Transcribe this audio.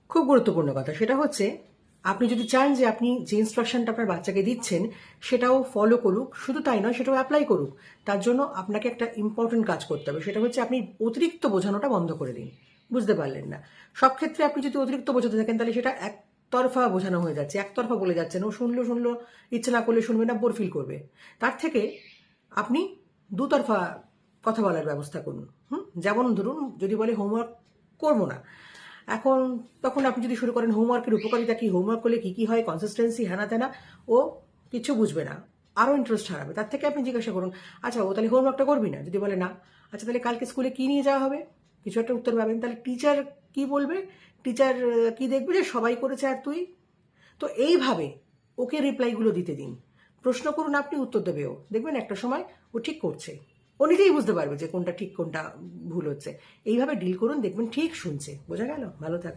খুব গুরুত্বপূর্ণ কথা, সেটা হচ্ছে আপনি যদি চান যে আপনি যে ইনস্ট্রাকশনটা আপনার বাচ্চাকে দিচ্ছেন সেটাও ফলো করুক, শুধু তাই নয় সেটাও অ্যাপ্লাই করুক, তার জন্য আপনাকে একটা ইম্পর্টেন্ট কাজ করতে হবে। সেটা হচ্ছে আপনি অতিরিক্ত বোঝানোটা বন্ধ করে দিন। বুঝতে পারলেন না? সব ক্ষেত্রে আপনি যদি অতিরিক্ত বোঝাতে থাকেন তাহলে সেটা একতরফা বোঝানো হয়ে যাচ্ছে, একতরফা বলে যাচ্ছেন, ও শুনলো শুনলো, ইচ্ছে না করলে শুনবে না, বোর ফিল করবে। তার থেকে আপনি দুতরফা কথা বলার ব্যবস্থা করুন। যেমন ধরুন, যদি বলে হোমওয়ার্ক করবো না, এখন তখন আপনি যদি শুরু করেন হোমওয়ার্কের উপকারিতা কি, হোমওয়ার্ক করলে কি কি হয়, কনসিস্টেন্সি, হ্যানা তেনা, ও কিছু বুঝবে না, আরও ইন্টারেস্ট হারাবে। তার থেকে আপনি জিজ্ঞাসা করুন, আচ্ছা ও তাহলে হোমওয়ার্কটা করবি না? যদি বলে না, আচ্ছা তাহলে কালকে স্কুলে কি নিয়ে যাওয়া হবে? কিছু একটা উত্তর পাবেন। তাহলে টিচার কি বলবে? টিচার কি দেখবে যে সবাই করেছে আর তুই? তো এইভাবে ওকে রিপ্লাইগুলো দিতে দিন। প্রশ্ন করুন আপনি, উত্তর দেবে ও। দেখবেন একটা সময় ও ঠিক করছে, ও নিজেই বুঝতে পারবে যে কোনটা ঠিক কোনটা ভুল হচ্ছে। এইভাবে ডিল করুন, দেখবেন ঠিক শুনছে। বোঝা গেল? ভালো থাক।